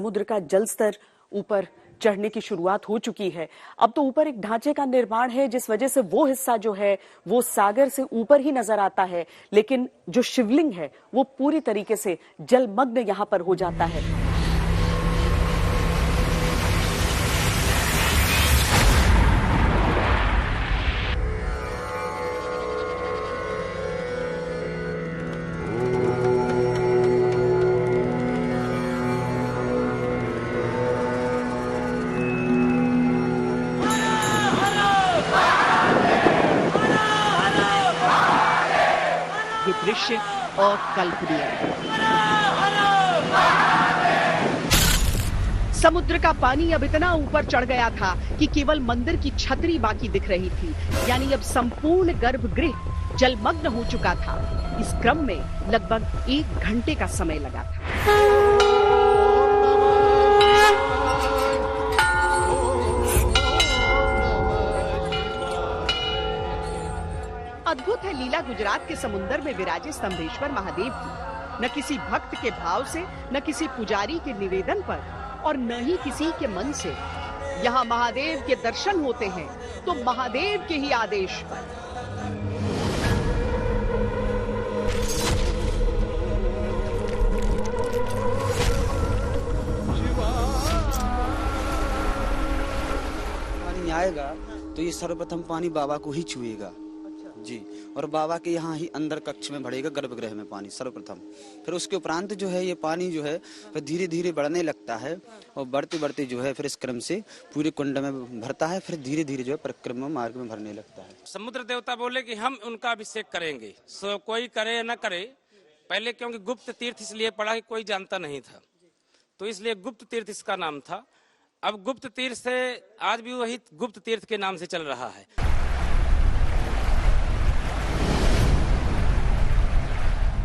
समुद्र का जल स्तर ऊपर चढ़ने की शुरुआत हो चुकी है। अब तो ऊपर एक ढांचे का निर्माण है जिस वजह से वो हिस्सा जो है वो सागर से ऊपर ही नजर आता है, लेकिन जो शिवलिंग है वो पूरी तरीके से जलमग्न यहां पर हो जाता है। ये दृश्य अकल्पनीय। समुद्र का पानी अब इतना ऊपर चढ़ गया था कि केवल मंदिर की छतरी बाकी दिख रही थी, यानी अब संपूर्ण गर्भगृह जलमग्न हो चुका था। इस क्रम में लगभग 1 घंटे का समय लगा था। अद्भुत है लीला गुजरात के समुद्र में विराजे स्तंभेश्वर महादेव की। न किसी भक्त के भाव से, न किसी पुजारी के निवेदन पर और न ही किसी के मन से यहाँ महादेव के दर्शन होते हैं तो महादेव के ही आदेश पर। पानी आएगा तो ये सर्वप्रथम पानी बाबा को ही छुएगा जी, और बाबा के यहाँ ही अंदर कक्ष में बढ़ेगा, गर्भगृह में पानी सर्वप्रथम। फिर उसके उपरांत जो है ये पानी जो है फिर धीरे धीरे बढ़ने लगता है और बढ़ते बढ़ते जो है फिर इस क्रम से पूरे कुंड में भरता है, फिर धीरे धीरे जो है परिक्रमा मार्ग में भरने लगता है। समुद्र देवता बोले कि हम उनका अभिषेक करेंगे, सो कोई करे न करे। पहले क्योंकि गुप्त तीर्थ इसलिए पड़ा कि कोई जानता नहीं था, तो इसलिए गुप्त तीर्थ इसका नाम था। अब गुप्त तीर्थ से आज भी वही गुप्त तीर्थ के नाम से चल रहा है।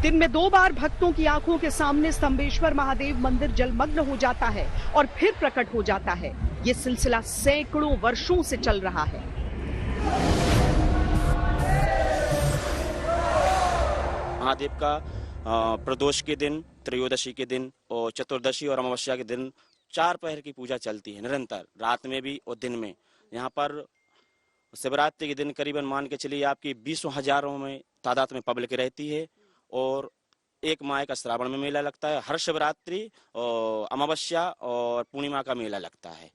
दिन में 2 बार भक्तों की आंखों के सामने स्तंभेश्वर महादेव मंदिर जलमग्न हो जाता है और फिर प्रकट हो जाता है। ये सिलसिला सैकड़ों वर्षों से चल रहा है। महादेव का प्रदोष के दिन, त्रयोदशी के दिन और चतुर्दशी और अमावस्या के दिन 4 पहर की पूजा चलती है निरंतर, रात में भी और दिन में। यहाँ पर शिवरात्रि के दिन करीबन मान के चलिए आपकी 20 हजारों में तादाद में पब्लिक रहती है और 1 माह का श्रावण में मेला लगता है। हर शिवरात्रि और अमावस्या और पूर्णिमा का मेला लगता है।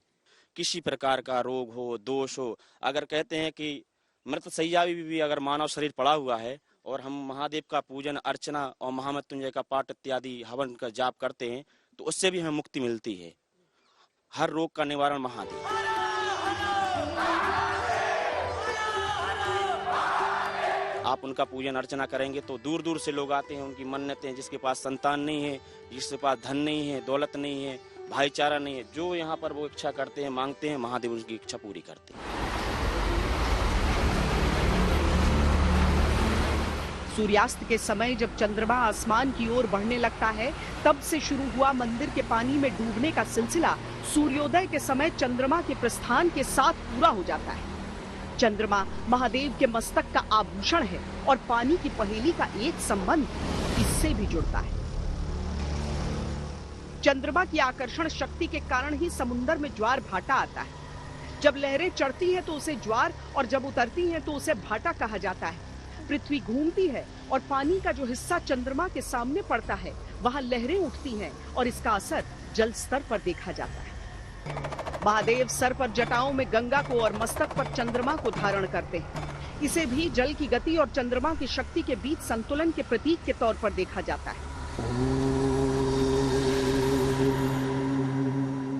किसी प्रकार का रोग हो, दोष हो, अगर कहते हैं कि मृत शैया भी अगर मानव शरीर पड़ा हुआ है और हम महादेव का पूजन अर्चना और महामृत्युंजय का पाठ इत्यादि हवन का जाप करते हैं तो उससे भी हमें मुक्ति मिलती है। हर रोग का निवारण महादेव। आप उनका पूजन अर्चना करेंगे तो दूर दूर से लोग आते हैं, उनकी मन्नतें, जिसके पास संतान नहीं है, जिसके पास धन नहीं है, दौलत नहीं है, भाईचारा नहीं है, जो यहाँ पर वो इच्छा करते हैं, मांगते हैं, महादेव उनकी इच्छा पूरी करते हैं। सूर्यास्त के समय जब चंद्रमा आसमान की ओर बढ़ने लगता है, तब से शुरू हुआ मंदिर के पानी में डूबने का सिलसिला सूर्योदय के समय चंद्रमा के प्रस्थान के साथ पूरा हो जाता है। चंद्रमा महादेव के मस्तक का आभूषण है और पानी की पहेली का एक संबंध इससे भी जुड़ता है। चंद्रमा की आकर्षण शक्ति के कारण ही समुद्र में ज्वार भाटा आता है। जब लहरें चढ़ती हैं तो उसे ज्वार और जब उतरती हैं तो उसे भाटा कहा जाता है। पृथ्वी घूमती है और पानी का जो हिस्सा चंद्रमा के सामने पड़ता है वहां लहरें उठती हैं और इसका असर जल स्तर पर देखा जाता है। महादेव सर पर जटाओं में गंगा को और मस्तक पर चंद्रमा को धारण करते हैं। इसे भी जल की गति और चंद्रमा की शक्ति के बीच संतुलन के प्रतीक के तौर पर देखा जाता है।